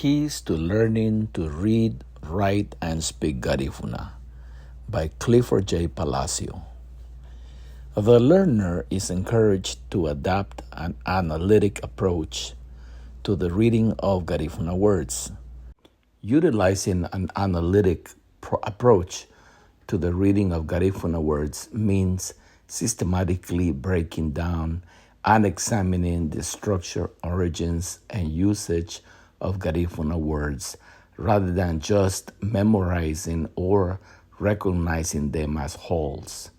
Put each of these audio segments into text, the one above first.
Keys to Learning to Read, Write, and Speak Garifuna by Clifford J. Palacio. The learner is encouraged to adopt an analytic approach to the reading of Garifuna words. Utilizing an analytic approach to the reading of Garifuna words means systematically breaking down and examining the structure, origins, and usage of Garifuna words rather than just memorizing or recognizing them as wholes.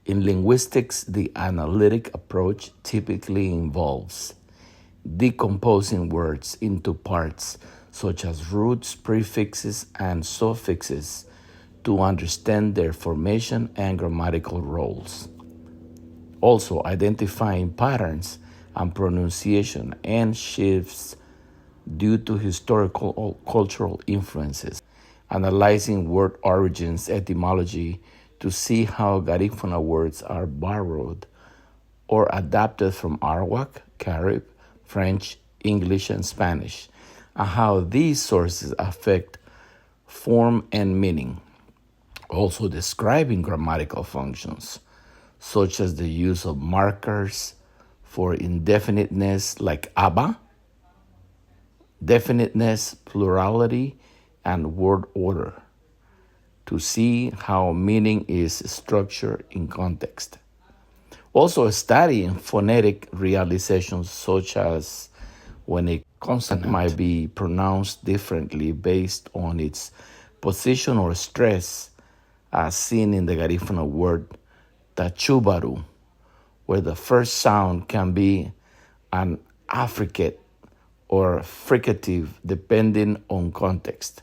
In linguistics, the analytic approach typically involves decomposing words into parts such as roots, prefixes, and suffixes to understand their formation and grammatical roles. Also, identifying patterns and pronunciation and shifts due to historical or cultural influences. Analyzing word origins etymology to see how Garifuna words are borrowed or adapted from Arawak, Carib, French, English, and Spanish, and how these sources affect form and meaning. Also describing grammatical functions, such as the use of markers for indefiniteness like aba, definiteness, plurality, and word order, to see how meaning is structured in context. Also studying phonetic realizations, such as when a consonant might be pronounced differently based on its position or stress, as seen in the Garifuna word tachubaru, where the first sound can be an affricate or fricative depending on context.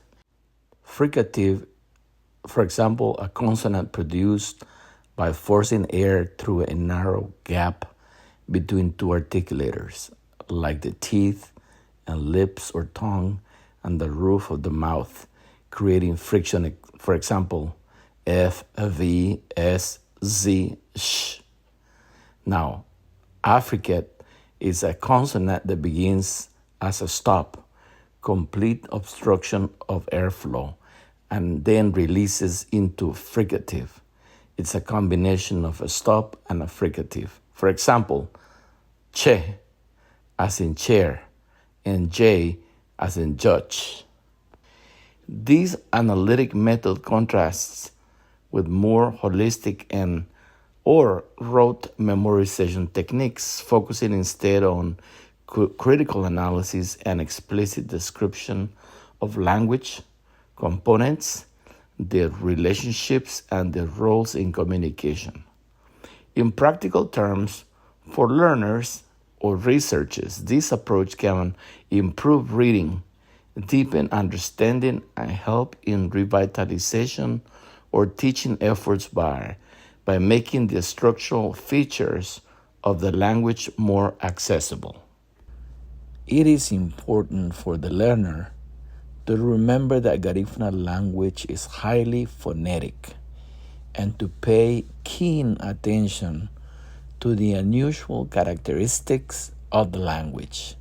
Fricative, for example, a consonant produced by forcing air through a narrow gap between two articulators, like the teeth and lips or tongue and the roof of the mouth, creating friction, for example, F, V, S, Z, sh. Now, affricate is a consonant that begins as a stop, complete obstruction of airflow, and then releases into fricative. It's a combination of a stop and a fricative. For example, che as in chair and j as in judge. This analytic method contrasts with more holistic and or rote memorization techniques, focusing instead on critical analysis and explicit description of language components, their relationships, and their roles in communication. In practical terms, for learners or researchers, this approach can improve reading, deepen understanding, and help in revitalization or teaching efforts by making the structural features of the language more accessible. It is important for the learner to remember that Garifuna language is highly phonetic and to pay keen attention to the unusual characteristics of the language.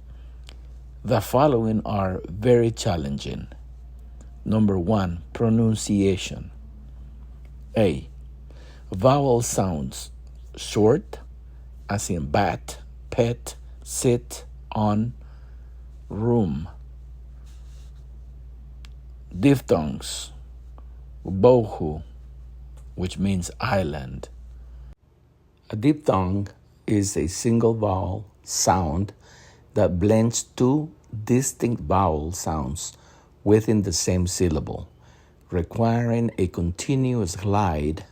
The following are very challenging. Number 1, pronunciation. A. Vowel sounds, short, as in bat, pet, sit, on, room. Diphthongs, ubouhu, which means island. A diphthong is a single vowel sound that blends two distinct vowel sounds within the same syllable, requiring a continuous glide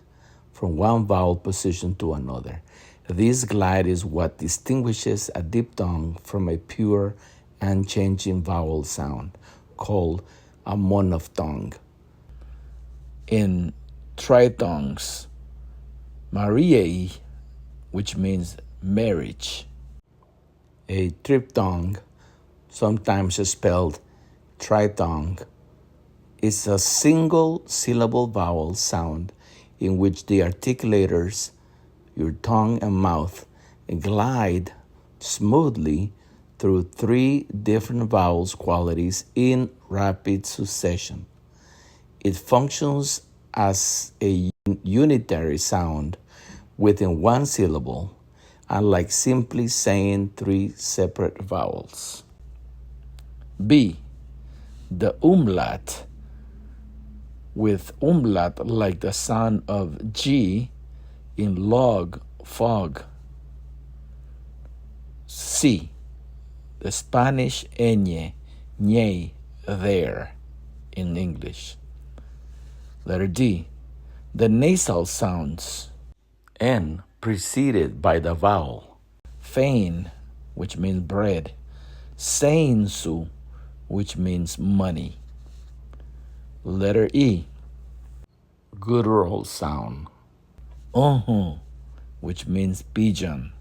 from one vowel position to another. This glide is what distinguishes a diphthong from a pure and changing vowel sound, called a monophthong. In Tri-thongs, mariei, which means marriage. A triphthong, sometimes spelled tri-thong, is a single syllable vowel sound in which the articulators, your tongue and mouth, glide smoothly through three different vowels qualities in rapid succession. It functions as a unitary sound within one syllable, unlike simply saying three separate vowels. B. The umlaut, with umlaut like the sound of G in log, fog. C. The Spanish ñein, there, in English. Letter D. The nasal sounds, N preceded by the vowel. Fein, which means bread. Seinsu, which means money. Letter E. Guttural sound, unhun, which means pigeon.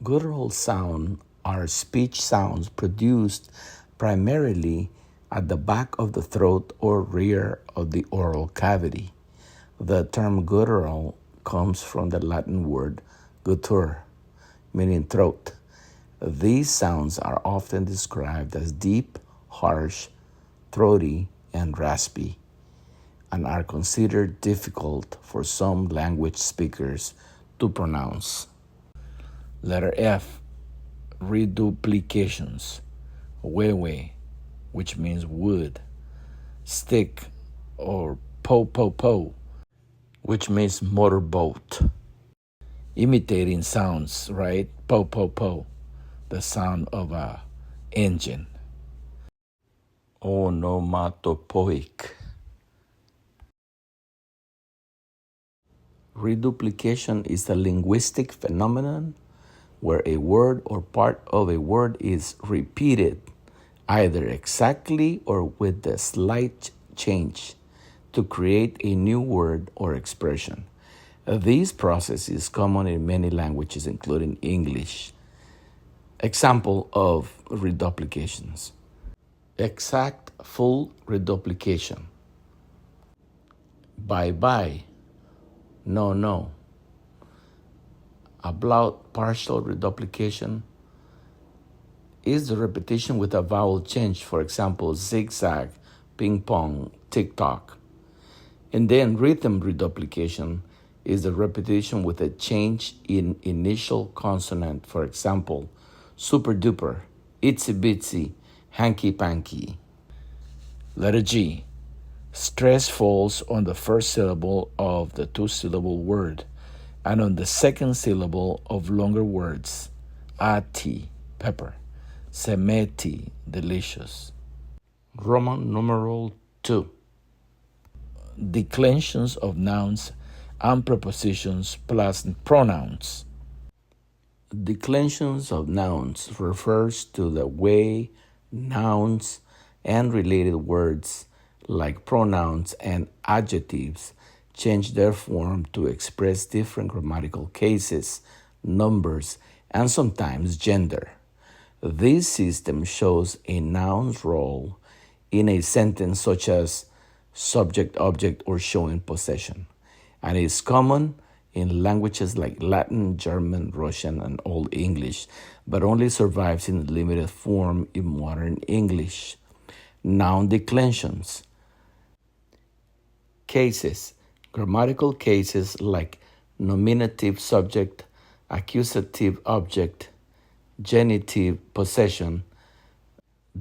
Guttural sounds are speech sounds produced primarily at the back of the throat or rear of the oral cavity. The term guttural comes from the Latin word guttur, meaning throat. These sounds are often described as deep, harsh, throaty, and raspy, and are considered difficult for some language speakers to pronounce. Letter F. Reduplications, wewe, which means wood. Stick or poupoupou, which means motorboat. Imitating sounds, right? Poupoupou, the sound of a engine. Onomatopoeic. Reduplication is a linguistic phenomenon where a word or part of a word is repeated, either exactly or with a slight change, to create a new word or expression. This process is common in many languages, including English. Example of reduplications. Exact full reduplication. Bye-bye, no. Umlaut partial reduplication is the repetition with a vowel change, for example, zigzag, ping pong, tick-tock. And then rhythm reduplication is the repetition with a change in initial consonant, for example, super duper, itsy bitsy, hanky panky. Letter G. Stress falls on the first syllable of the two-syllable word and on the second syllable of longer words. Ati, pepper. Semeti, delicious. Roman numeral 2. Declensions of nouns and prepositions plus pronouns. Declensions of nouns refers to the way nouns and related words like pronouns and adjectives change their form to express different grammatical cases, numbers, and sometimes gender. This system shows a noun's role in a sentence such as subject, object, or showing possession, and is common in languages like Latin, German, Russian, and Old English, but only survives in limited form in modern English. Noun declensions. Cases. Grammatical cases like nominative subject, accusative object, genitive possession,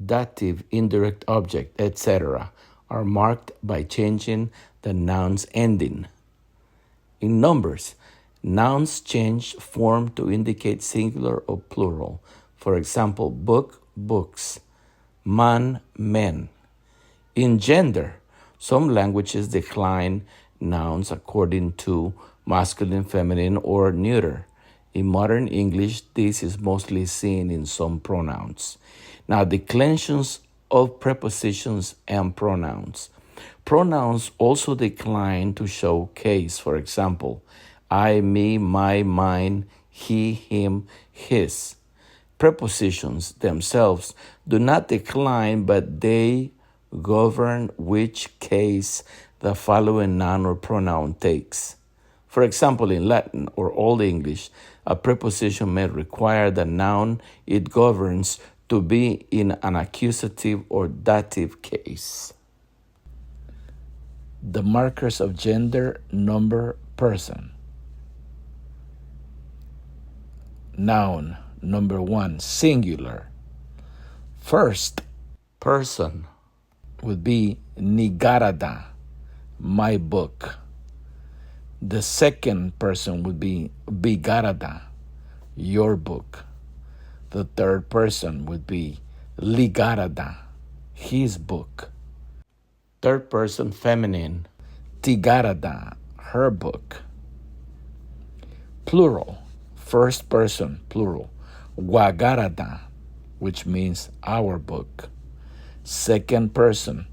dative indirect object, etc., are marked by changing the noun's ending. In numbers, nouns change form to indicate singular or plural. For example, book, books, man, men. In gender, some languages decline nouns according to masculine, feminine, or neuter. In modern English, this is mostly seen in some pronouns. Now, declensions of prepositions and pronouns. Pronouns also decline to show case. For example, I, me, my, mine, he, him, his. Prepositions themselves do not decline, but they govern which case the following noun or pronoun takes. For example, in Latin or Old English, a preposition may require the noun it governs to be in an accusative or dative case. The markers of gender, number, person. Noun, number 1, singular. First person would be Nigarada, my book. The second person would be Bigarada, your book. The third person would be Ligarada, his book. Third person feminine, Tigarada, her book. Plural, first person plural, Wagarada, which means our book. Second person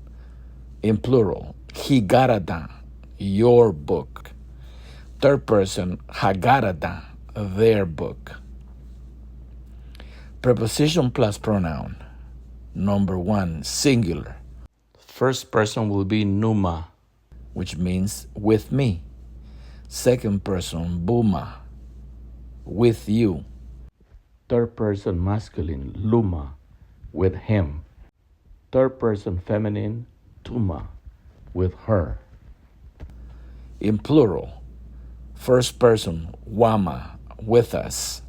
in plural, Higarada, your book. Third person, Hagarada, their book. Preposition plus pronoun. Number 1, singular. First person will be Numa, which means with me. Second person, Buma, with you. Third person masculine, Luma, with him. Third person feminine, Tuma, with her. In plural, first person, Wama, with us.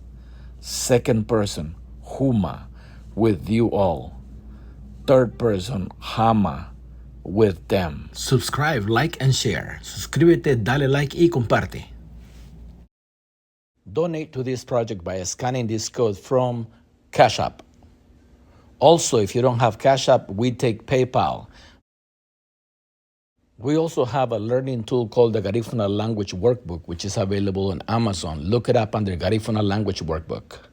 Second person, Huma, with you all. Third person, Hama, with them. Subscribe, like, and share. Suscríbete, dale like y comparte. Donate to this project by scanning this code from Cash App. Also, if you don't have Cash App, we take PayPal. We also have a learning tool called the Garifuna Language Workbook, which is available on Amazon. Look it up under Garifuna Language Workbook.